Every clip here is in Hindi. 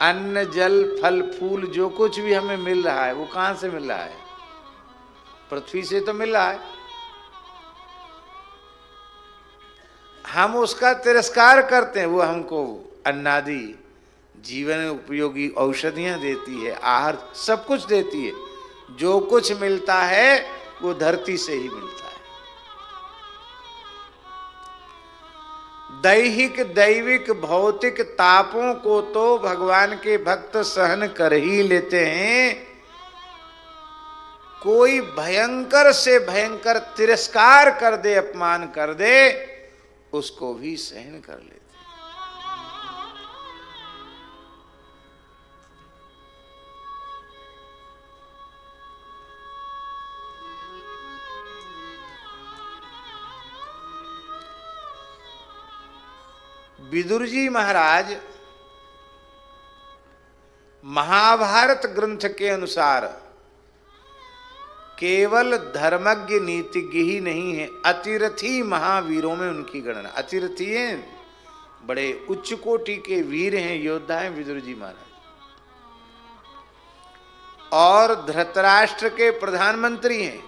अन्न जल फल फूल जो कुछ भी हमें मिल रहा है वो कहां से मिल रहा है? पृथ्वी से तो मिल रहा है। हम उसका तिरस्कार करते हैं। वो हमको अन्नादि जीवन उपयोगी औषधियां देती है, आहार सब कुछ देती है। जो कुछ मिलता है वो धरती से ही मिलता है। दैहिक दैविक भौतिक तापों को तो भगवान के भक्त सहन कर ही लेते हैं। कोई भयंकर से भयंकर तिरस्कार कर दे, अपमान कर दे, उसको भी सहन कर लेते। विदुर जी महाराज महाभारत ग्रंथ के अनुसार केवल धर्मज्ञ नीतिज्ञ ही नहीं है, अतिरथी महावीरों में उनकी गणना। अतिरथी हैं, बड़े उच्च कोटि के वीर हैं, योद्धा हैं विदुर जी महाराज। और धृतराष्ट्र के प्रधानमंत्री हैं,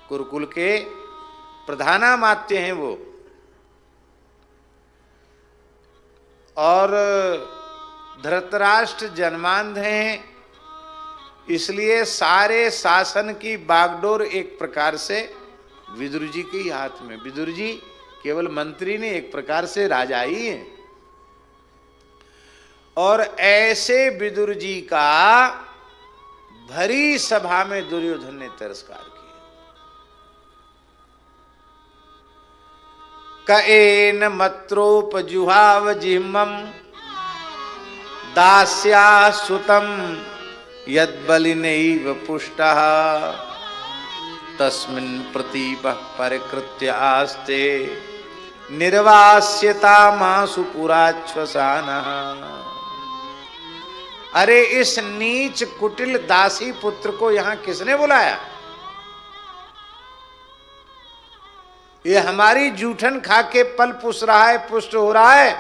कुरुकुल के प्रधानामात्य हैं वो। और धृतराष्ट्र जन्मांध हैं, इसलिए सारे शासन की बागडोर एक प्रकार से विदुर जी के ही हाथ में। विदुर जी केवल मंत्री नहीं, एक प्रकार से राजा ही हैं। और ऐसे विदुर जी का भरी सभा में दुर्योधन ने तिरस्कार किया। कएन मत्रोपजुहाव जिह्मं दास्या सुतम यद्बलिनैव पुष्टः तस्मिन् प्रतीपः परिकृत्य आस्ते निर्वास्यतामासु पुराच्छ्वसानः। अरे इस नीच कुटिल दासी पुत्र को यहां किसने बुलाया? ये हमारी जूठन खा के पल पुस रहा है, पुष्ट हो रहा है,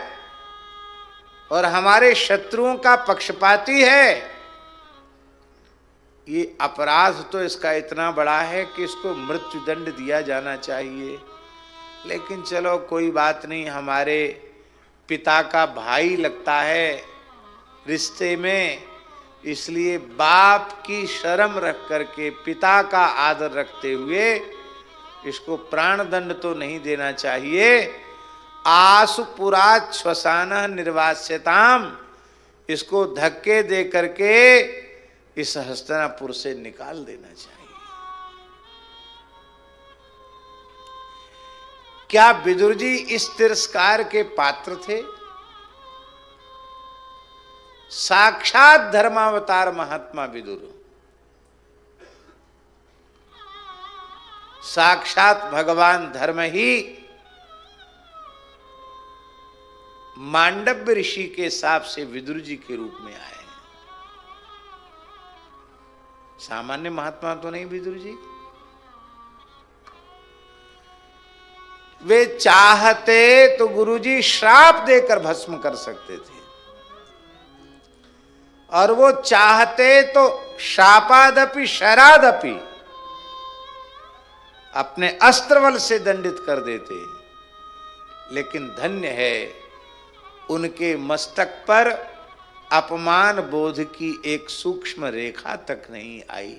और हमारे शत्रुओं का पक्षपाती है। ये अपराध तो इसका इतना बड़ा है कि इसको मृत्यु दंड दिया जाना चाहिए। लेकिन चलो कोई बात नहीं, हमारे पिता का भाई लगता है रिश्ते में, इसलिए बाप की शर्म रख करके, पिता का आदर रखते हुए इसको प्राण दंड तो नहीं देना चाहिए। आसु पुरात श्वसान निर्वास्यताम, इसको धक्के दे करके इस हस्तिनापुर से निकाल देना चाहिए। क्या विदुर जी इस तिरस्कार के पात्र थे? साक्षात धर्मावतार महात्मा विदुर, साक्षात भगवान धर्म ही मांडव्य ऋषि के साप से विदुर जी के रूप में आए। सामान्य महात्मा तो नहीं विदुर जी। वे चाहते तो गुरुजी श्राप देकर भस्म कर सकते थे, और वो चाहते तो शापादपि शरादपि अपने अस्त्रबल से दंडित कर देते। लेकिन धन्य है उनके मस्तक पर अपमान बोध की एक सूक्ष्म रेखा तक नहीं आई।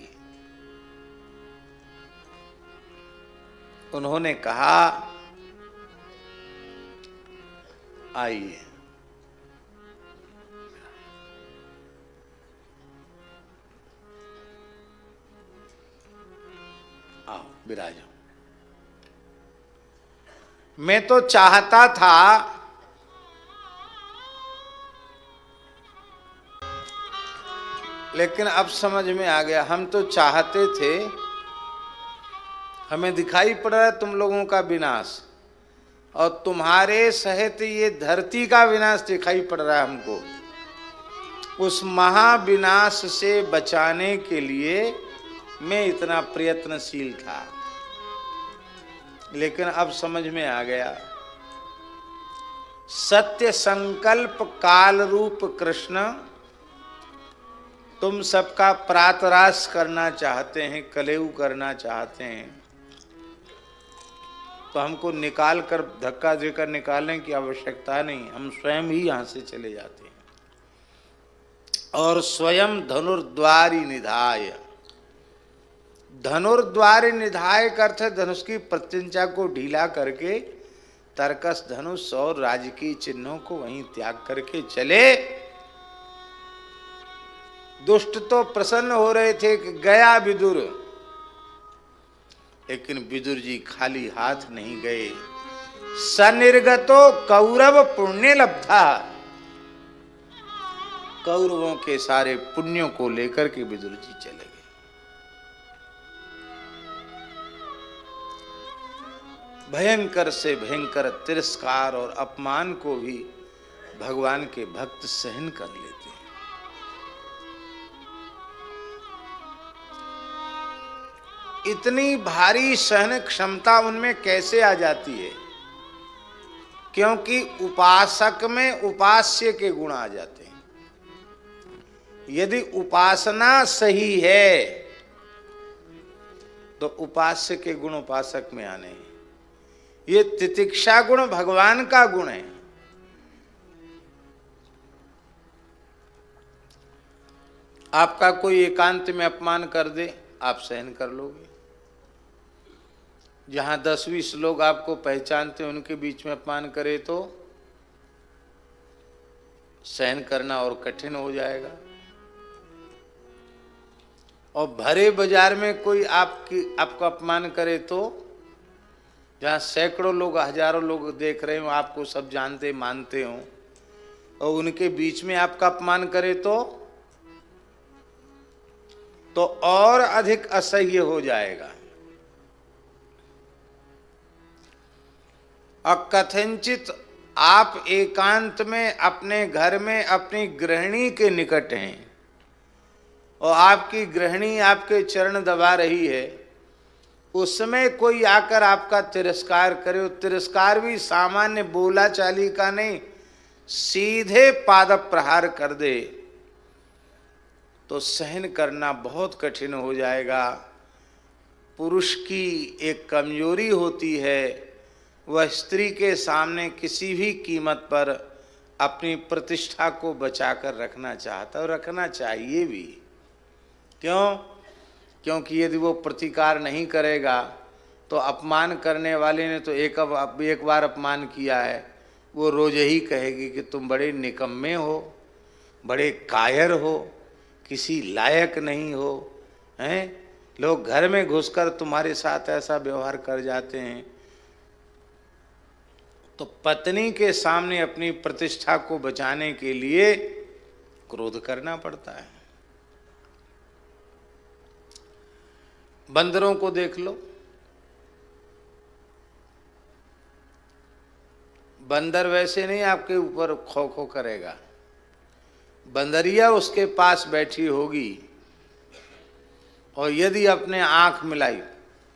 उन्होंने कहा आइए। आओ विराजो। मैं तो चाहता था लेकिन अब समझ में आ गया, हम तो चाहते थे, हमें दिखाई पड़ रहा है तुम लोगों का विनाश, और तुम्हारे सहित ये धरती का विनाश दिखाई पड़ रहा है हमको। उस महाविनाश से बचाने के लिए मैं इतना प्रयत्नशील था, लेकिन अब समझ में आ गया सत्य संकल्प काल रूप कृष्ण, तुम सबका प्रातराश करना चाहते हैं, कलेऊ करना चाहते हैं, तो हमको निकाल कर धक्का देकर निकालने की आवश्यकता नहीं, हम स्वयं ही यहां से चले जाते हैं। और स्वयं धनुर्द्वारी निधाय, धनुर्द्वारी निधाय का अर्थ है धनुष की प्रत्यंचा को ढीला करके तरकस धनुष और राजकीय चिन्हों को वहीं त्याग करके चले। दुष्ट तो प्रसन्न हो रहे थे कि गया विदुर, लेकिन विदुर जी खाली हाथ नहीं गए। सनिर्गतो कौरव पुण्य लब्धा, कौरवों के सारे पुण्यों को लेकर के विदुर जी चले गए। भयंकर से भयंकर तिरस्कार और अपमान को भी भगवान के भक्त सहन कर लेते हैं। इतनी भारी सहन क्षमता उनमें कैसे आ जाती है? क्योंकि उपासक में उपास्य के गुण आ जाते हैं। यदि उपासना सही है तो उपास्य के गुण उपासक में आने हैं। ये तितिक्षा गुण भगवान का गुण है। आपका कोई एकांत में अपमान कर दे, आप सहन कर लोगे। जहां 10-20 लोग आपको पहचानते हैं उनके बीच में अपमान करे तो सहन करना और कठिन हो जाएगा। और भरे बाजार में कोई आपको अपमान करे तो, जहां सैकड़ों लोग हजारों लोग देख रहे हो, आपको सब जानते मानते हो, और उनके बीच में आपका अपमान करे तो और अधिक असह्य हो जाएगा। और कथनचित आप एकांत में अपने घर में अपनी गृहिणी के निकट हैं और आपकी गृहिणी आपके चरण दबा रही है, उसमें कोई आकर आपका तिरस्कार करे, तिरस्कार भी सामान्य बोला चाली का नहीं, सीधे पाद प्रहार कर दे, तो सहन करना बहुत कठिन हो जाएगा। पुरुष की एक कमजोरी होती है, वह स्त्री के सामने किसी भी कीमत पर अपनी प्रतिष्ठा को बचाकर रखना चाहता है और रखना चाहिए भी। क्यों? क्योंकि यदि वो प्रतिकार नहीं करेगा तो अपमान करने वाले ने तो एक बार अपमान किया है, वो रोज ही कहेगी कि तुम बड़े निकम्मे हो, बड़े कायर हो, किसी लायक नहीं हो, हैं? लोग घर में घुसकर तुम्हारे साथ ऐसा व्यवहार कर जाते हैं। तो पत्नी के सामने अपनी प्रतिष्ठा को बचाने के लिए क्रोध करना पड़ता है। बंदरों को देख लो, बंदर वैसे नहीं आपके ऊपर खो खो करेगा, बंदरिया उसके पास बैठी होगी और यदि अपने आंख मिलाई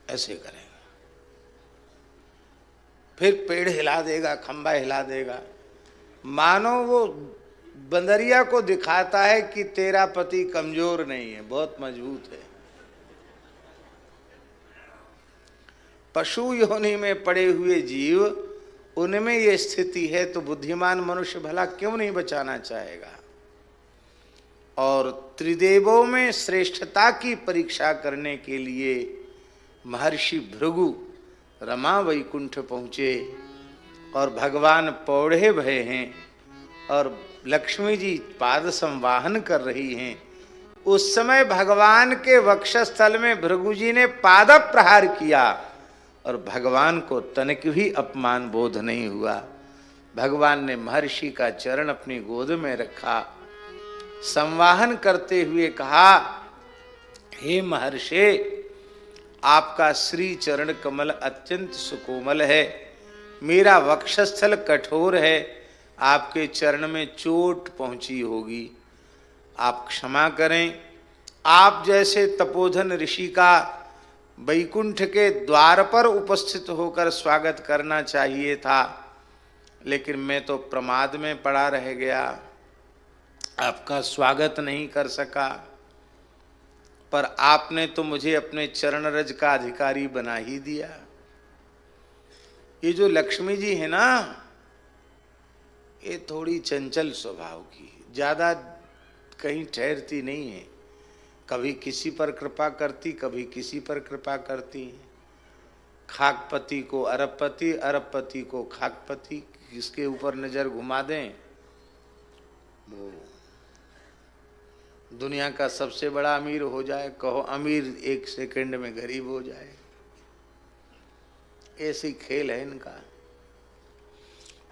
ऐसे करेगा, फिर पेड़ हिला देगा, खंबा हिला देगा, मानो वो बंदरिया को दिखाता है कि तेरा पति कमजोर नहीं है, बहुत मजबूत है। पशु योनि में पड़े हुए जीव, उनमें ये स्थिति है, तो बुद्धिमान मनुष्य भला क्यों नहीं बचाना चाहेगा? और त्रिदेवों में श्रेष्ठता की परीक्षा करने के लिए महर्षि भृगु रमा वैकुंठ पहुँचे और भगवान पौढ़े भय हैं और लक्ष्मी जी पाद संवाहन कर रही हैं। उस समय भगवान के वक्षस्थल में भृगु जी ने पाद प्रहार किया और भगवान को तनिक भी अपमान बोध नहीं हुआ। भगवान ने महर्षि का चरण अपनी गोद में रखा, संवाहन करते हुए कहा, हे महर्षि, आपका श्री चरण कमल अत्यंत सुकोमल है, मेरा वक्षस्थल कठोर है, आपके चरण में चोट पहुंची होगी, आप क्षमा करें। आप जैसे तपोधन ऋषि का वैकुंठ के द्वार पर उपस्थित होकर स्वागत करना चाहिए था, लेकिन मैं तो प्रमाद में पड़ा रह गया, आपका स्वागत नहीं कर सका। पर आपने तो मुझे अपने चरण रज का अधिकारी बना ही दिया। ये जो लक्ष्मी जी है ना, ये थोड़ी चंचल स्वभाव की, ज्यादा कहीं ठहरती नहीं है। कभी किसी पर कृपा करती, कभी किसी पर कृपा करती। खाकपति को अरबपति, अरबपति को खाकपति, किसके ऊपर नजर घुमा दें वो दुनिया का सबसे बड़ा अमीर हो जाए, कहो अमीर एक सेकंड में गरीब हो जाए। ऐसी खेल है इनका।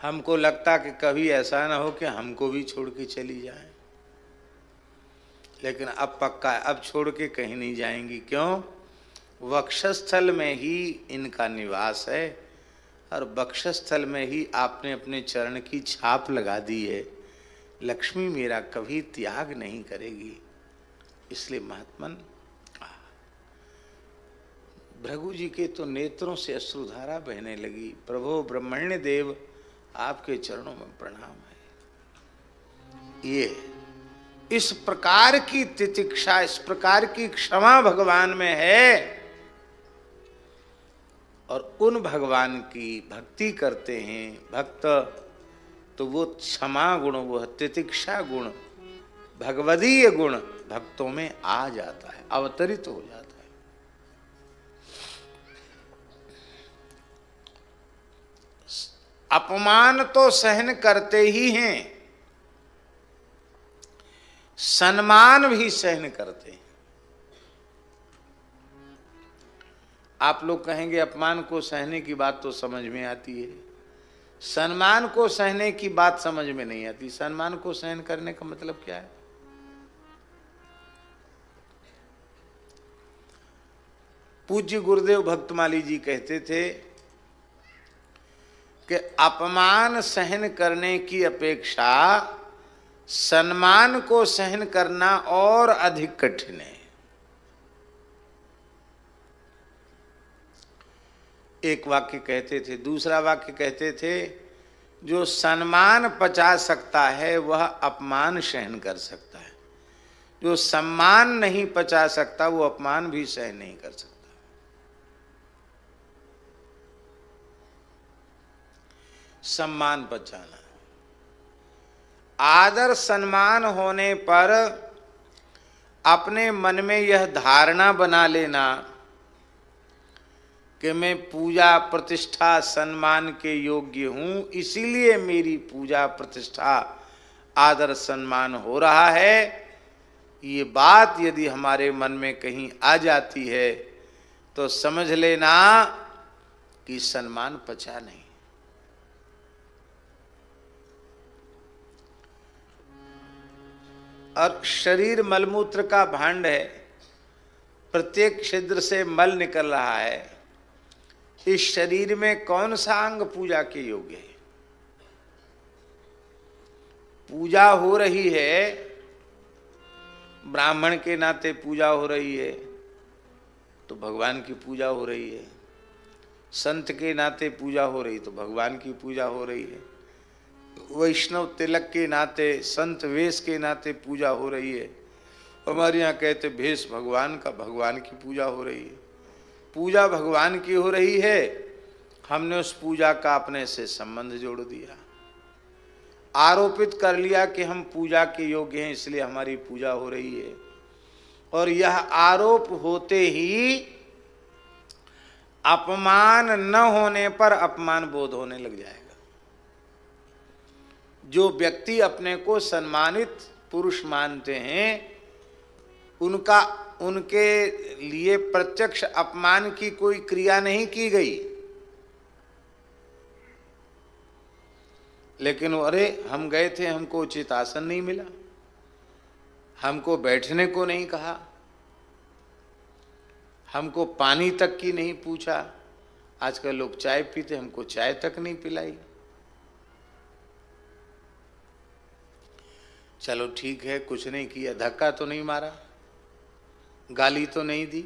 हमको लगता कि कभी ऐसा ना हो कि हमको भी छोड़ के चली जाए, लेकिन अब पक्का है, अब छोड़ के कहीं नहीं जाएंगी। क्यों? वक्षस्थल में ही इनका निवास है, और वक्षस्थल में ही आपने अपने चरण की छाप लगा दी है। लक्ष्मी मेरा कभी त्याग नहीं करेगी। इसलिए महात्मन, भृगु जी के तो नेत्रों से अश्रुधारा बहने लगी। प्रभो ब्रह्मण्य देव, आपके चरणों में प्रणाम है। ये इस प्रकार की तितिक्षा, इस प्रकार की क्षमा भगवान में है। और उन भगवान की भक्ति करते हैं भक्त, तो वो क्षमा गुण, वो तितिक्षा गुण, भगवदीय गुण भक्तों में आ जाता है, अवतरित हो जाता है। अपमान तो सहन करते ही हैं, सम्मान भी सहन करते हैं। आप लोग कहेंगे अपमान को सहने की बात तो समझ में आती है, सम्मान को सहने की बात समझ में नहीं आती। सम्मान को सहन करने का मतलब क्या है? पूज्य गुरुदेव भक्तमाली जी कहते थे कि अपमान सहन करने की अपेक्षा सम्मान को सहन करना और अधिक कठिन है। एक वाक्य कहते थे। दूसरा वाक्य कहते थे, जो सम्मान पचा सकता है वह अपमान सहन कर सकता है, जो सम्मान नहीं पचा सकता वो अपमान भी सहन नहीं कर सकता। सम्मान पचाना, आदर सम्मान होने पर अपने मन में यह धारणा बना लेना कि मैं पूजा प्रतिष्ठा सम्मान के योग्य हूं, इसीलिए मेरी पूजा प्रतिष्ठा आदर सम्मान हो रहा है। ये बात यदि हमारे मन में कहीं आ जाती है तो समझ लेना कि सम्मान पचा नहीं। और शरीर मलमूत्र का भांड है, प्रत्येक छिद्र से मल निकल रहा है। इस शरीर में कौन सा अंग पूजा के योग्य है? पूजा हो रही है, ब्राह्मण के नाते पूजा हो रही है तो भगवान की पूजा हो रही है, संत के नाते पूजा हो रही तो भगवान की पूजा हो रही है, वैष्णव तिलक के नाते, संत वेश के नाते पूजा हो रही है। हमारे यहाँ कहते भेष भगवान का, भगवान की पूजा हो रही है। पूजा भगवान की हो रही है, हमने उस पूजा का अपने से संबंध जोड़ दिया, आरोपित कर लिया कि हम पूजा के योग्य हैं इसलिए हमारी पूजा हो रही है। और यह आरोप होते ही अपमान न होने पर अपमान बोध होने लग जाएगा। जो व्यक्ति अपने को सम्मानित पुरुष मानते हैं, उनके लिए प्रत्यक्ष अपमान की कोई क्रिया नहीं की गई, लेकिन अरे हम गए थे, हमको उचित आसन नहीं मिला, हमको बैठने को नहीं कहा, हमको पानी तक की नहीं पूछा। आजकल लोग चाय पीते, हमको चाय तक नहीं पिलाई। चलो ठीक है, कुछ नहीं किया, धक्का तो नहीं मारा, गाली तो नहीं दी।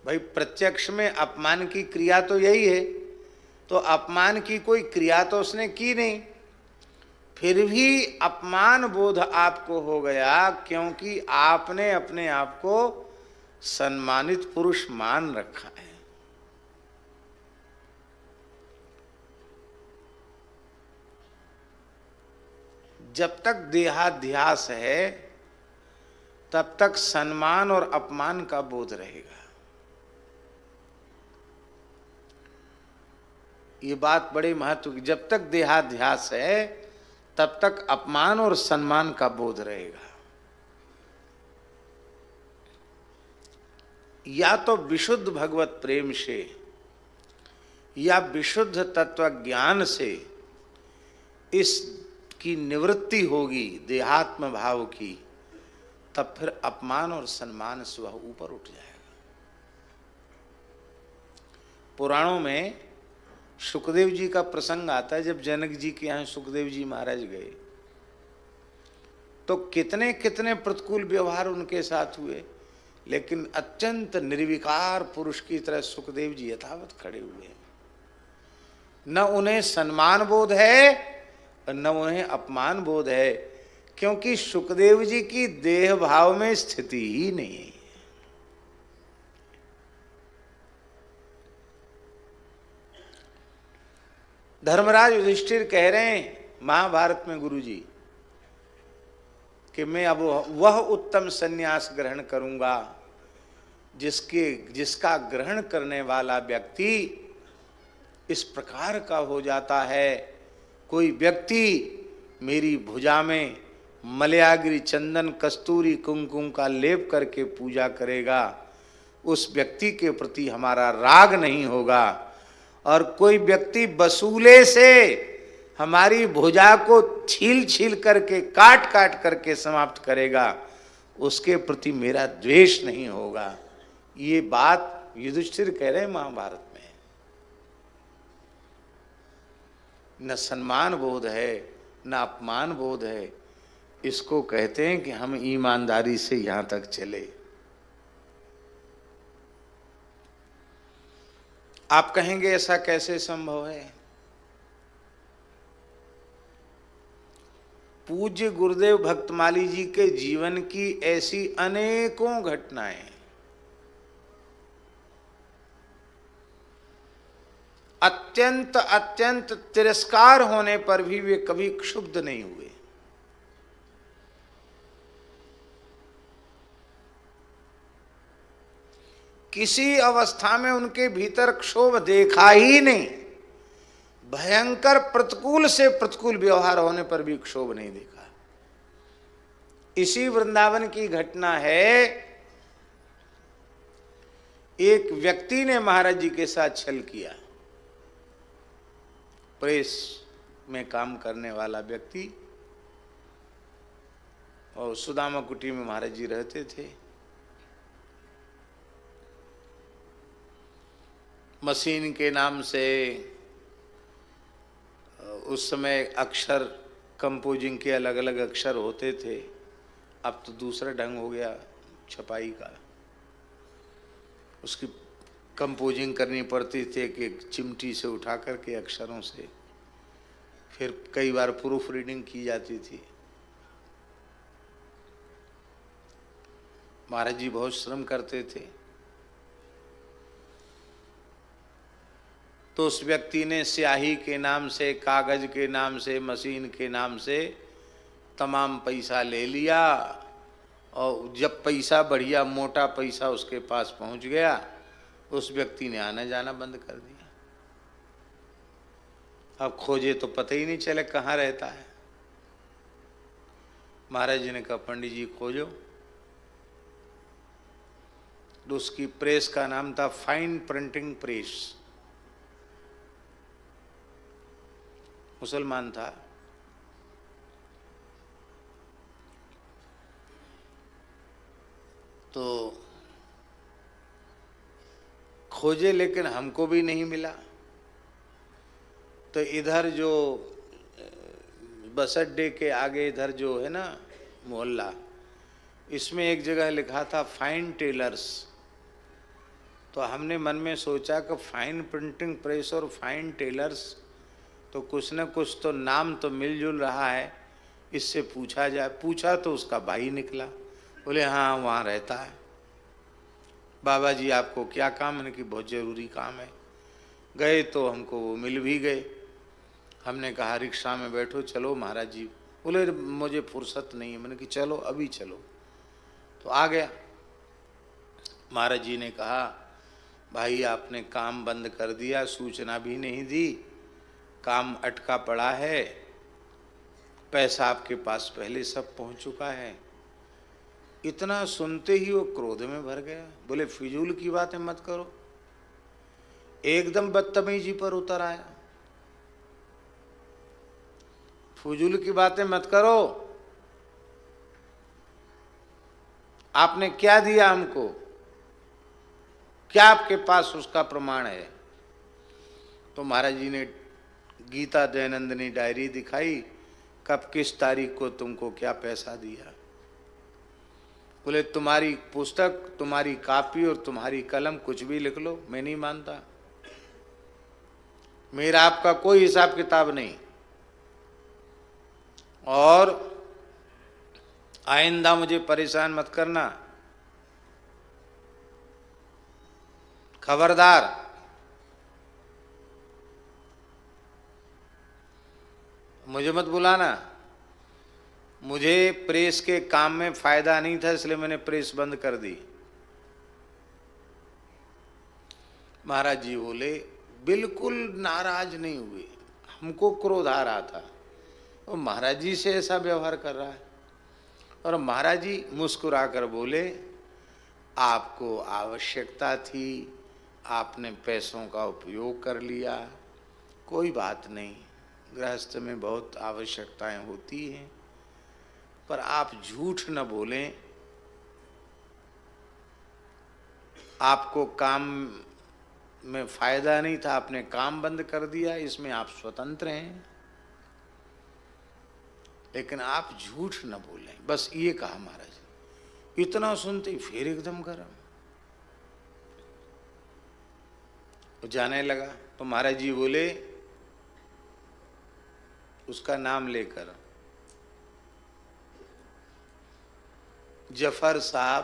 भाई प्रत्यक्ष में अपमान की क्रिया तो यही है, तो अपमान की कोई क्रिया तो उसने की नहीं, फिर भी अपमान बोध आपको हो गया क्योंकि आपने अपने आप को सम्मानित पुरुष मान रखा है। जब तक देहाध्यास है तब तक सम्मान और अपमान का बोध रहेगा। ये बात बड़े महत्व की, जब तक देहाध्यास है तब तक अपमान और सम्मान का बोध रहेगा। या तो विशुद्ध भगवत प्रेम से या विशुद्ध तत्व ज्ञान से इसकी निवृत्ति होगी देहात्म भाव की, तब फिर अपमान और सम्मान से वह ऊपर उठ जाएगा। पुराणों में सुखदेव जी का प्रसंग आता है। जब जनक जी के यहाँ सुखदेव जी महाराज गए तो कितने कितने प्रतिकूल व्यवहार उनके साथ हुए, लेकिन अत्यंत निर्विकार पुरुष की तरह सुखदेव जी यथावत खड़े हुए। न उन्हें सम्मान बोध है और न उन्हें अपमान बोध है, क्योंकि सुखदेव जी की देह भाव में स्थिति ही नहीं है। धर्मराज युधिष्ठिर कह रहे हैं महाभारत में गुरु जी कि मैं अब वह उत्तम सन्यास ग्रहण करूंगा जिसका ग्रहण करने वाला व्यक्ति इस प्रकार का हो जाता है। कोई व्यक्ति मेरी भुजा में मलयागिरी चंदन कस्तूरी कुमकुम का लेप करके पूजा करेगा, उस व्यक्ति के प्रति हमारा राग नहीं होगा। और कोई व्यक्ति वसूले से हमारी भुजा को छील छील करके काट काट करके समाप्त करेगा, उसके प्रति मेरा द्वेष नहीं होगा। ये बात युधिष्ठिर कह रहे हैं महाभारत में। न सम्मान बोध है न अपमान बोध है। इसको कहते हैं कि हम ईमानदारी से यहां तक चले। आप कहेंगे ऐसा कैसे संभव है? पूज्य गुरुदेव भक्तमाली जी के जीवन की ऐसी अनेकों घटनाएं, अत्यंत अत्यंत तिरस्कार होने पर भी वे कभी क्षुब्ध नहीं हुए। किसी अवस्था में उनके भीतर क्षोभ देखा ही नहीं। भयंकर प्रतिकूल से प्रतिकूल व्यवहार होने पर भी क्षोभ नहीं देखा। इसी वृंदावन की घटना है। एक व्यक्ति ने महाराज जी के साथ छल किया। प्रेस में काम करने वाला व्यक्ति, और सुदामा कुटी में महाराज जी रहते थे। मशीन के नाम से उस समय अक्षर कंपोजिंग के अलग अलग अक्षर होते थे, अब तो दूसरा ढंग हो गया छपाई का। उसकी कंपोजिंग करनी पड़ती थी कि चिमटी से उठा करके अक्षरों से, फिर कई बार प्रूफ रीडिंग की जाती थी। महाराज जी बहुत श्रम करते थे। तो उस व्यक्ति ने स्याही के नाम से, कागज के नाम से, मशीन के नाम से तमाम पैसा ले लिया, और जब पैसा बढ़िया मोटा पैसा उसके पास पहुंच गया, उस व्यक्ति ने आना जाना बंद कर दिया। अब खोजे तो पता ही नहीं चले कहाँ रहता है। महाराज जी ने कहा पंडित जी खोजो। तो उसकी प्रेस का नाम था फाइन प्रिंटिंग प्रेस। मुसलमान था। तो खोजे लेकिन हमको भी नहीं मिला। तो इधर जो बस अड्डे के आगे इधर जो है ना मोहल्ला, इसमें एक जगह लिखा था फाइन टेलर्स। तो हमने मन में सोचा कि फाइन प्रिंटिंग प्रेस और फाइन टेलर्स तो कुछ न कुछ तो नाम तो मिलजुल रहा है, इससे पूछा जाए। पूछा तो उसका भाई निकला। बोले हाँ वहाँ रहता है। बाबा जी आपको क्या काम? मैंने कि बहुत ज़रूरी काम है। गए तो हमको वो मिल भी गए। हमने कहा रिक्शा में बैठो, चलो महाराज जी। बोले मुझे फुर्सत नहीं है। मैंने कि चलो अभी चलो। तो आ गया। महाराज जी ने कहा भाई आपने काम बंद कर दिया, सूचना भी नहीं दी, काम अटका पड़ा है, पैसा आपके पास पहले सब पहुंच चुका है। इतना सुनते ही वो क्रोध में भर गया। बोले फिजूल की बातें मत करो। एकदम बदतमीजी पर उतर आया। फिजूल की बातें मत करो। आपने क्या दिया हमको? क्या आपके पास उसका प्रमाण है? तो महाराज जी ने गीता दयानंदनी डायरी दिखाई, कब किस तारीख को तुमको क्या पैसा दिया। बोले तुम्हारी पुस्तक, तुम्हारी कॉपी और तुम्हारी कलम कुछ भी लिख लो, मैं नहीं मानता। मेरा आपका कोई हिसाब किताब नहीं। और आइंदा मुझे परेशान मत करना, खबरदार। मुझे मत बुलाना। मुझे प्रेस के काम में फायदा नहीं था, इसलिए मैंने प्रेस बंद कर दी। महाराज जी बोले बिल्कुल नाराज नहीं हुए। हमको क्रोध आ रहा था और महाराज जी से ऐसा व्यवहार कर रहा है। और महाराज जी मुस्कुरा कर बोले आपको आवश्यकता थी, आपने पैसों का उपयोग कर लिया, कोई बात नहीं, गृहस्थ में बहुत आवश्यकताएं होती हैं, पर आप झूठ न बोलें। आपको काम में फायदा नहीं था, आपने काम बंद कर दिया, इसमें आप स्वतंत्र हैं, लेकिन आप झूठ न बोलें। बस ये कहा महाराज। इतना सुनते ही फिर एकदम गरम। वो जाने लगा तो महाराज जी बोले उसका नाम लेकर, जफर साहब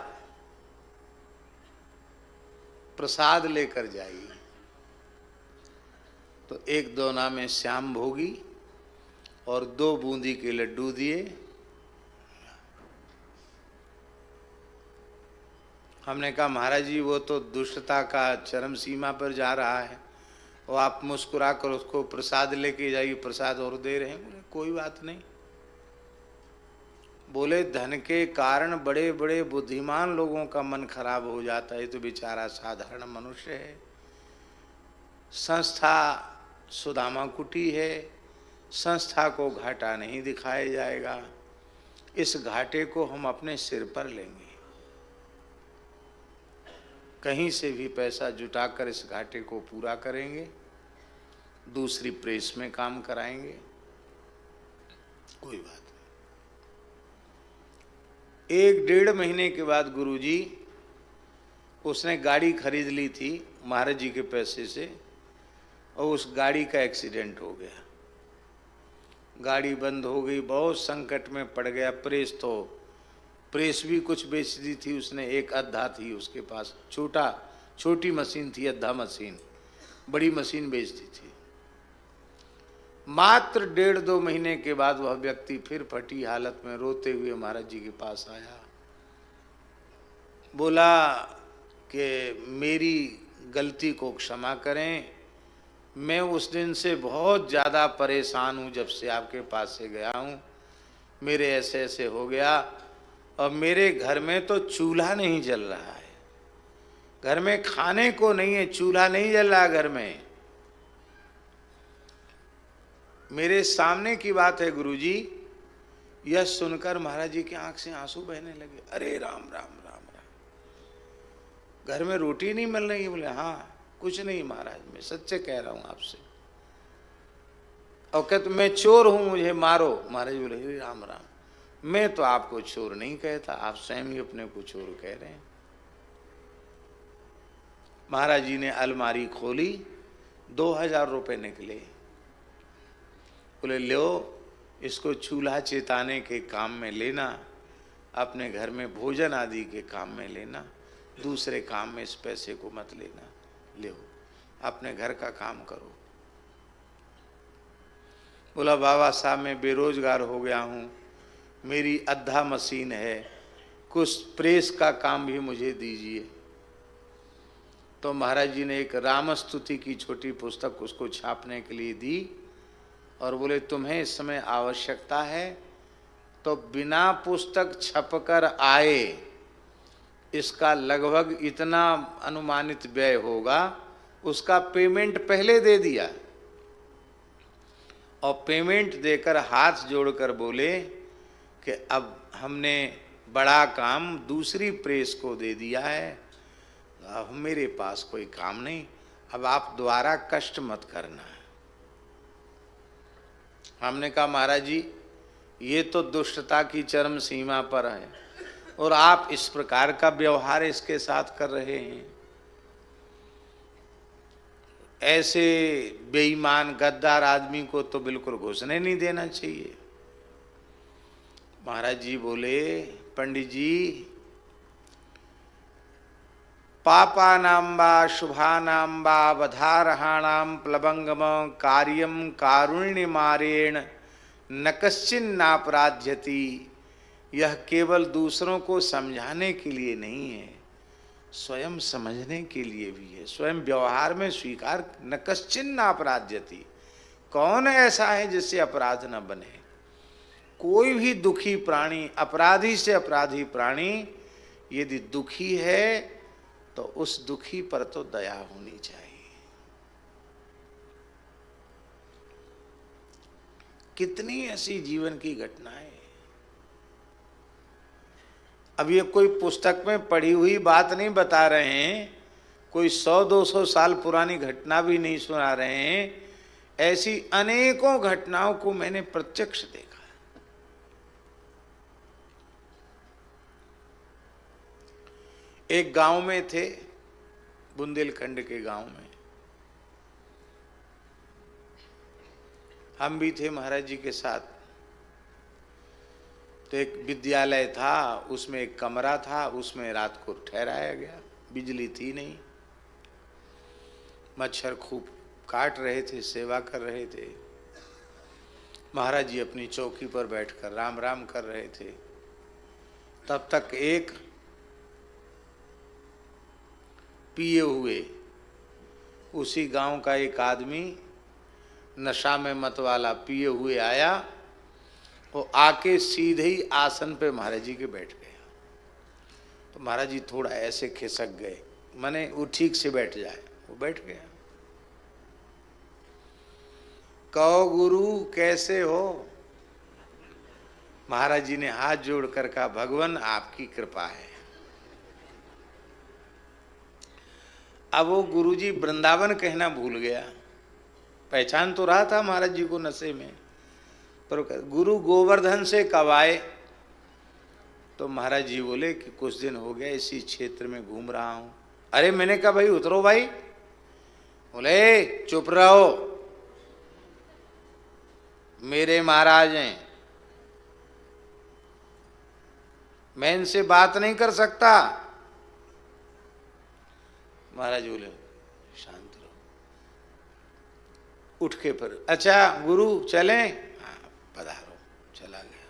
प्रसाद लेकर जाइए। तो एक दोना में श्याम भोगी और 2 बूंदी के लड्डू दिए। हमने कहा महाराज जी वो तो दुष्टता का चरम सीमा पर जा रहा है, और आप मुस्कुरा कर उसको प्रसाद लेके जाइए, प्रसाद और दे रहे हैं। बोले कोई बात नहीं। बोले धन के कारण बड़े बड़े बुद्धिमान लोगों का मन खराब हो जाता है, तो बेचारा साधारण मनुष्य है। संस्था सुदामा कुटी है, संस्था को घाटा नहीं दिखाया जाएगा। इस घाटे को हम अपने सिर पर लेंगे, कहीं से भी पैसा जुटाकर इस घाटे को पूरा करेंगे, दूसरी प्रेस में काम कराएंगे, कोई बात नहीं। 1-1.5 महीने के बाद गुरुजी, उसने गाड़ी खरीद ली थी महाराज जी के पैसे से, और उस गाड़ी का एक्सीडेंट हो गया। गाड़ी बंद हो गई, बहुत संकट में पड़ गया। प्रेस भी कुछ बेच दी थी उसने, एक अद्धा थी उसके पास, छोटी मशीन थी, अद्धा मशीन, बड़ी मशीन बेच दी थी। मात्र 1.5-2 महीने के बाद वह व्यक्ति फिर फटी हालत में रोते हुए महाराज जी के पास आया। बोला कि मेरी गलती को क्षमा करें, मैं उस दिन से बहुत ज़्यादा परेशान हूँ, जब से आपके पास से गया हूँ, मेरे ऐसे ऐसे हो गया, और मेरे घर में तो चूल्हा नहीं जल रहा है, घर में खाने को नहीं है, चूल्हा नहीं जल रहा घर में। मेरे सामने की बात है गुरुजी। यह सुनकर महाराज जी की आंख से आंसू बहने लगे। अरे राम राम राम राम, घर में रोटी नहीं मिल रही है? बोले हाँ, कुछ नहीं महाराज, मैं सच्चे कह रहा हूं आपसे। और कहते मैं चोर हूं, मुझे मारो। महाराज बोले राम राम, मैं तो आपको चोर नहीं कहता, आप स्वयं ही अपने को चोर कह रहे हैं। महाराज जी ने अलमारी खोली, 2000 रुपये निकले। बोले लो, इसको चूल्हा चेताने के काम में लेना, अपने घर में भोजन आदि के काम में लेना, दूसरे काम में इस पैसे को मत लेना, लो अपने घर का काम करो। बोला बाबा साहब मैं बेरोजगार हो गया हूँ, मेरी अद्धा मशीन है, कुछ प्रेस का काम भी मुझे दीजिए। तो महाराज जी ने एक रामस्तुति की छोटी पुस्तक उसको छापने के लिए दी और बोले तुम्हें इस समय आवश्यकता है तो बिना पुस्तक छपकर आए इसका लगभग इतना अनुमानित व्यय होगा, उसका पेमेंट पहले दे दिया और पेमेंट देकर हाथ जोड़कर बोले कि अब हमने बड़ा काम दूसरी प्रेस को दे दिया है, अब मेरे पास कोई काम नहीं, अब आप दोबारा कष्ट मत करना। हमने कहा महाराज जी ये तो दुष्टता की चरम सीमा पर है और आप इस प्रकार का व्यवहार इसके साथ कर रहे हैं, ऐसे बेईमान गद्दार आदमी को तो बिल्कुल घुसने नहीं देना चाहिए। महाराज जी बोले पंडित जी पापानां वा शुभानां वा वधारहाणां प्लवंगम कार्यम कारुण्यमारेण न कश्चिन्नापराध्यति। यह केवल दूसरों को समझाने के लिए नहीं है, स्वयं समझने के लिए भी है, स्वयं व्यवहार में स्वीकार। न कश्चिन्नापराध्यति, कौन ऐसा है जिससे अपराध न बने। कोई भी दुखी प्राणी, अपराधी से अपराधी प्राणी यदि दुखी है तो उस दुखी पर तो दया होनी चाहिए। कितनी ऐसी जीवन की घटनाएं, अब ये कोई पुस्तक में पढ़ी हुई बात नहीं बता रहे हैं, कोई 100-200 साल पुरानी घटना भी नहीं सुना रहे हैं, ऐसी अनेकों घटनाओं को मैंने प्रत्यक्ष देखा। एक गांव में थे, बुंदेलखंड के गांव में हम भी थे महाराज जी के साथ। तो एक विद्यालय था, उसमें एक कमरा था, उसमें रात को ठहराया गया, बिजली थी नहीं, मच्छर खूब काट रहे थे, सेवा कर रहे थे। महाराज जी अपनी चौकी पर बैठकर राम राम कर रहे थे। तब तक एक पिए हुए उसी गांव का एक आदमी नशा में मत वाला पिए हुए आया, वो आके सीधे ही आसन पे महाराज जी के बैठ गया। तो महाराज जी थोड़ा ऐसे खिसक गए, माने वो ठीक से बैठ जाए, वो बैठ गया। कहो गुरु कैसे हो? महाराज जी ने हाथ जोड़कर कहा भगवान आपकी कृपा है। अब वो गुरुजी वृंदावन कहना भूल गया, पहचान तो रहा था महाराज जी को नशे में, पर गुरु गोवर्धन से कब आए? तो महाराज जी बोले कि कुछ दिन हो गया इसी क्षेत्र में घूम रहा हूं। अरे मैंने कहा भाई उतरो भाई। बोले चुप रहो, मेरे महाराज हैं, मैं इनसे बात नहीं कर सकता। महाराज बोले शांत रहो, उठ के पर अच्छा गुरु चलें? हाँ पधारो। चला गया।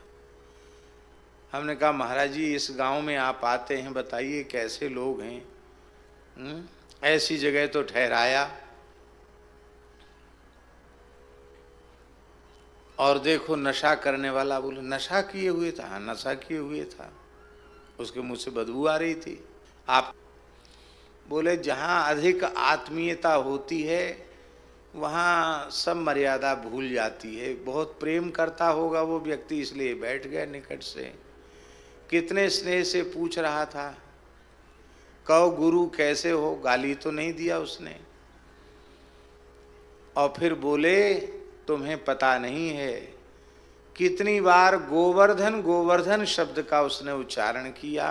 हमने कहा महाराज जी इस गांव में आप आते हैं, बताइए कैसे लोग हैं? ऐसी जगह तो ठहराया और देखो नशा करने वाला। बोले नशा किए हुए था? हाँ नशा किए हुए था, उसके मुंह से बदबू आ रही थी। आप बोले जहाँ अधिक आत्मीयता होती है वहाँ सब मर्यादा भूल जाती है। बहुत प्रेम करता होगा वो व्यक्ति, इसलिए बैठ गया निकट से, कितने स्नेह से पूछ रहा था कहो गुरु कैसे हो, गाली तो नहीं दिया उसने। और फिर बोले तुम्हें पता नहीं है कितनी बार गोवर्धन गोवर्धन शब्द का उसने उच्चारण किया,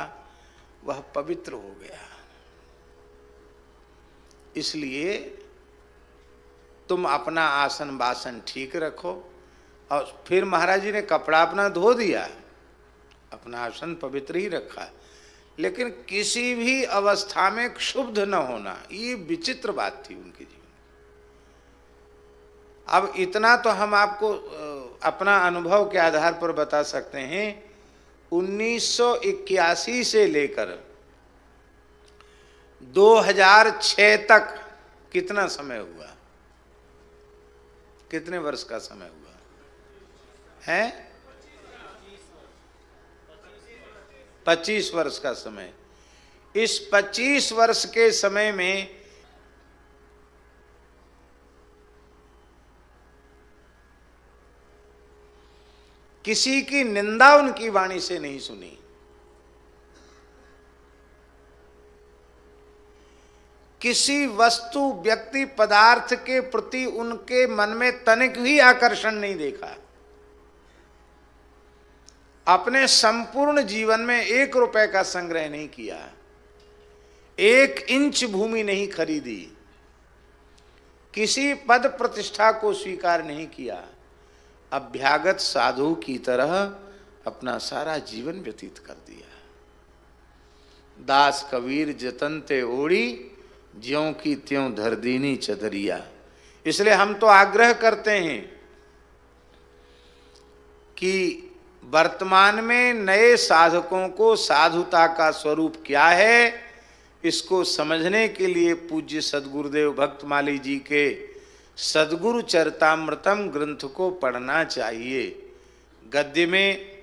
वह पवित्र हो गया। इसलिए तुम अपना आसन बासन ठीक रखो। और फिर महाराज जी ने कपड़ा अपना धो दिया, अपना आसन पवित्र ही रखा, लेकिन किसी भी अवस्था में क्षुब्ध न होना, ये विचित्र बात थी उनके जीवन। अब इतना तो हम आपको अपना अनुभव के आधार पर बता सकते हैं। 1981 से लेकर 2006 तक कितना समय हुआ? कितने वर्ष का समय हुआ है? 25 वर्ष का समय। इस 25 वर्ष के समय में किसी की निंदा उनकी वाणी से नहीं सुनी, किसी वस्तु व्यक्ति पदार्थ के प्रति उनके मन में तनिक भी आकर्षण नहीं देखा। अपने संपूर्ण जीवन में 1 रुपए का संग्रह नहीं किया, 1 इंच भूमि नहीं खरीदी, किसी पद प्रतिष्ठा को स्वीकार नहीं किया, अभ्यागत साधु की तरह अपना सारा जीवन व्यतीत कर दिया। दास कबीर जतन ते ओढ़ी, ज्यों की त्यों धर दीनी चदरिया। इसलिए हम तो आग्रह करते हैं कि वर्तमान में नए साधकों को साधुता का स्वरूप क्या है, इसको समझने के लिए पूज्य सद्गुरुदेव भक्तमाली जी के सद्गुरु चरितामृतम ग्रंथ को पढ़ना चाहिए। गद्य में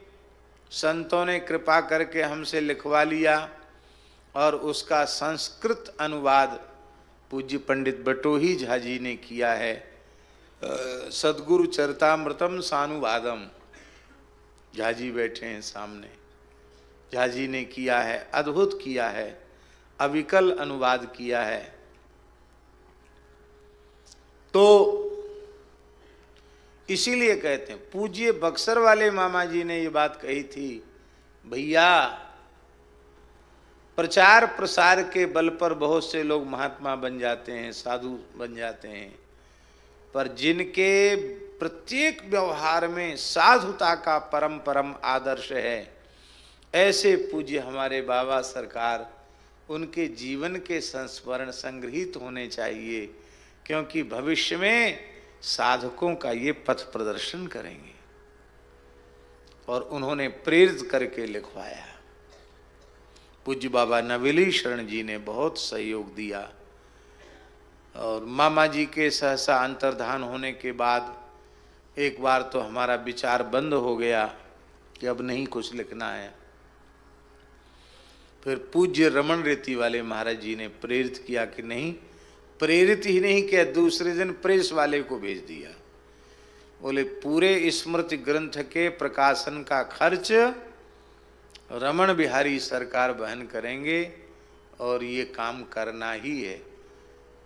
संतों ने कृपा करके हमसे लिखवा लिया और उसका संस्कृत अनुवाद पूज्य पंडित बटोही झा जी ने किया है। सद्गुरु चरितामृतम सानुवादम, झा जी बैठे हैं सामने, झा जी ने किया है, अद्भुत किया है, अविकल अनुवाद किया है। तो इसीलिए कहते हैं, पूज्य बक्सर वाले मामा जी ने ये बात कही थी, भैया प्रचार प्रसार के बल पर बहुत से लोग महात्मा बन जाते हैं, साधु बन जाते हैं, पर जिनके प्रत्येक व्यवहार में साधुता का परम परम आदर्श है, ऐसे पूज्य हमारे बाबा सरकार, उनके जीवन के संस्मरण संग्रहित होने चाहिए, क्योंकि भविष्य में साधकों का ये पथ प्रदर्शन करेंगे। और उन्होंने प्रेरित करके लिखवाया। पूज्य बाबा नवेली शरण जी ने बहुत सहयोग दिया। और मामा जी के सहसा अंतर्धान होने के बाद एक बार तो हमारा विचार बंद हो गया कि अब नहीं कुछ लिखना है। फिर पूज्य रमन रेती वाले महाराज जी ने प्रेरित किया कि नहीं, प्रेरित ही नहीं किया, दूसरे दिन प्रेस वाले को भेज दिया। बोले पूरे स्मृति ग्रंथ के प्रकाशन का खर्च रमन बिहारी सरकार वहन करेंगे और ये काम करना ही है।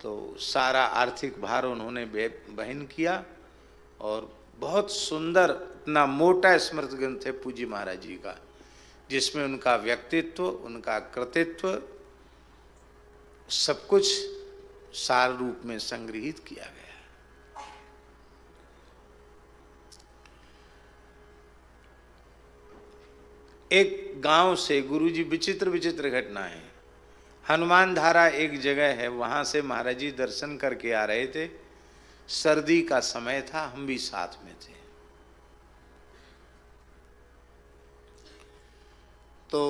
तो सारा आर्थिक भार उन्होंने वहन किया और बहुत सुंदर इतना मोटा स्मृति ग्रंथ है पूज्य महाराज जी का, जिसमें उनका व्यक्तित्व, उनका कृतित्व सब कुछ सार रूप में संग्रहित किया गया। एक गांव से गुरुजी, विचित्र विचित्र घटना है। हनुमान धारा एक जगह है, वहां से महाराज जी दर्शन करके आ रहे थे। सर्दी का समय था, हम भी साथ में थे। तो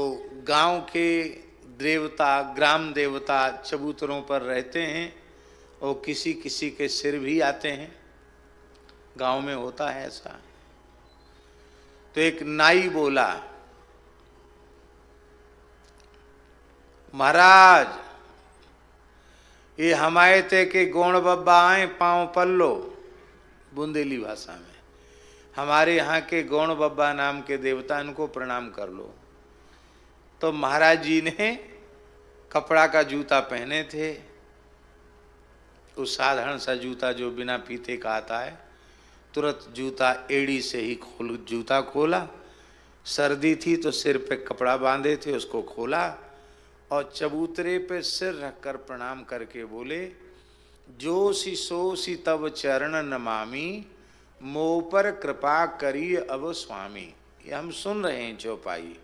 गांव के देवता, ग्राम देवता चबूतरों पर रहते हैं और किसी किसी के सिर भी आते हैं। गांव में होता है ऐसा। तो एक नाई बोला, महाराज ये हमारे ते के गौण बब्बा आए पाँव पल्लो, बुंदेली भाषा में, हमारे यहाँ के गौण बब्बा नाम के देवता, इनको प्रणाम कर लो। तो महाराज जी ने कपड़ा का जूता पहने थे, उस साधारण सा जूता जो बिना फीते का आता है। तुरंत जूता एड़ी से ही जूता खोला। सर्दी थी तो सिर पे कपड़ा बांधे थे, उसको खोला और चबूतरे पे सिर रखकर प्रणाम करके बोले, जोशी सोशी तब चरण नमामि, मोह पर कृपा करिए अब स्वामी। ये हम सुन रहे हैं चौपाई।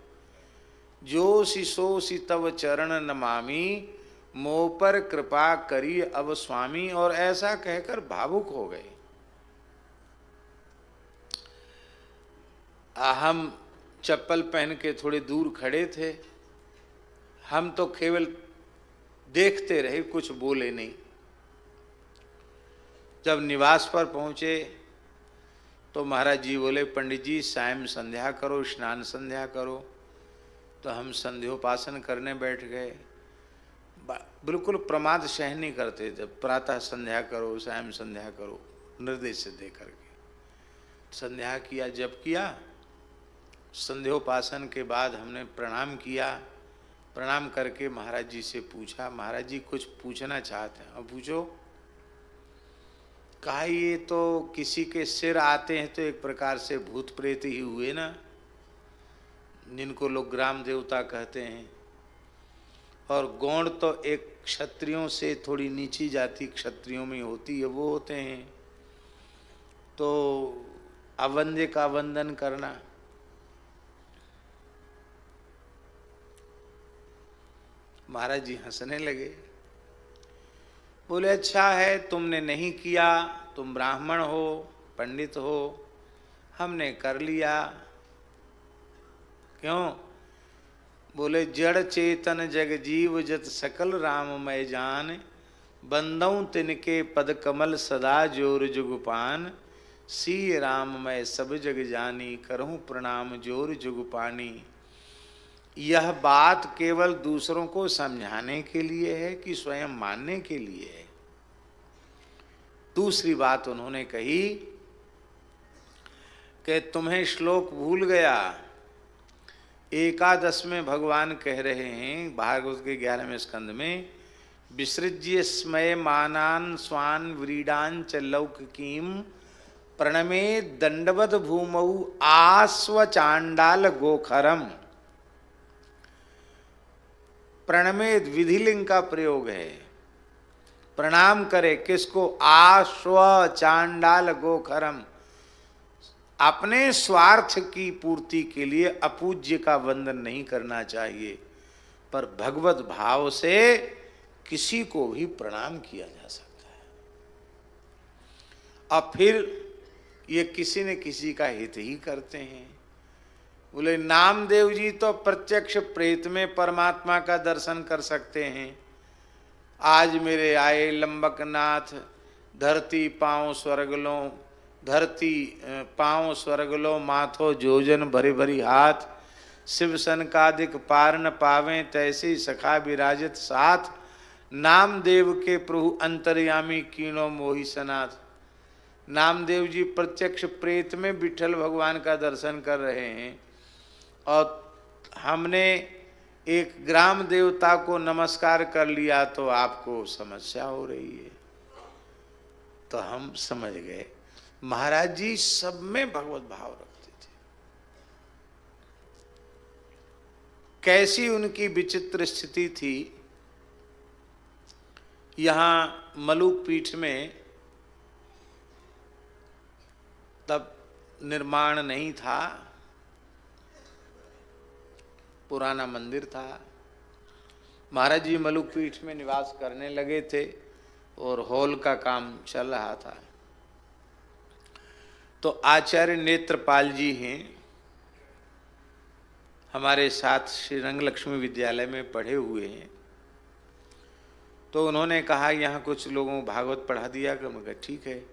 जोशी सोशी तब चरण नमामि, मोह पर कृपा करिए अब स्वामी। और ऐसा कहकर भावुक हो गए। हम चप्पल पहन के थोड़े दूर खड़े थे, हम तो केवल देखते रहे, कुछ बोले नहीं। जब निवास पर पहुंचे तो महाराज जी बोले, पंडित जी सायं संध्या करो, स्नान संध्या करो। तो हम संध्योपासन करने बैठ गए। बिल्कुल प्रमाद सहन नहीं करते थे। प्रातः संध्या करो, सायं संध्या करो, निर्देश दे करके संध्या किया। जब किया, संध्योपासन के बाद हमने प्रणाम किया। प्रणाम करके महाराज जी से पूछा, महाराज जी कुछ पूछना चाहते हैं। अब पूछो। कहा, ये तो किसी के सिर आते हैं तो एक प्रकार से भूत प्रेत ही हुए ना, जिनको लोग ग्राम देवता कहते हैं। और गौड़ तो एक क्षत्रियों से थोड़ी नीची जाति क्षत्रियों में होती है, वो होते हैं। तो अवंद्य का वंदन करना। महाराज जी हंसने लगे। बोले, अच्छा है तुमने नहीं किया, तुम ब्राह्मण हो, पंडित हो, हमने कर लिया। क्यों? बोले, जड़ चेतन जग जीव जत सकल राममय जान, बंदऊ तिनके पद कमल सदा जोर जुगपान, सी राममय सब जग जानी, करहूं प्रणाम जोर जुगपानी। यह बात केवल दूसरों को समझाने के लिए है कि स्वयं मानने के लिए है? दूसरी बात उन्होंने कही कि तुम्हें श्लोक भूल गया। एकादश में भगवान कह रहे हैं भागवत के 11वें स्कंद में, विसृज्य स्मय मानान स्वान व्रीडान च लौकिकीम, प्रणमे दंडवद भूमौ आस्व चांडाल गोखरम। प्रणमेद विधिलिंग का प्रयोग है। प्रणाम करे किसको? आश्व चांडाल गोखरम। अपने स्वार्थ की पूर्ति के लिए अपूज्य का वंदन नहीं करना चाहिए, पर भगवत भाव से किसी को भी प्रणाम किया जा सकता है। और फिर ये किसी न किसी का हित ही करते हैं। बोले, नामदेव जी तो प्रत्यक्ष प्रेत में परमात्मा का दर्शन कर सकते हैं। आज मेरे आए लंबकनाथ, धरती पांव स्वर्ग लो, धरती पांव स्वर्ग लो, माथो जोजन भरी भरी हाथ, शिव सनकादिक पार न पावे, तैसे सखा विराजत साथ, नामदेव के प्रभु अंतर्यामी कीनो मोहि सनाथ। नामदेव जी प्रत्यक्ष प्रेत में विठल भगवान का दर्शन कर रहे हैं, और हमने एक ग्राम देवता को नमस्कार कर लिया तो आपको समस्या हो रही है। तो हम समझ गए महाराज जी सब में भगवत भाव रखते थे। कैसी उनकी विचित्र स्थिति थी। यहाँ मलुक पीठ में तब निर्माण नहीं था, पुराना मंदिर था। महाराज जी मलुक पीठ में निवास करने लगे थे और हॉल का काम चल रहा था। तो आचार्य नेत्रपाल जी हैं, हमारे साथ श्री रंग लक्ष्मी विद्यालय में पढ़े हुए हैं। तो उन्होंने कहा यहाँ कुछ लोगों को भागवत पढ़ा दिया। कि मैं कहा ठीक है।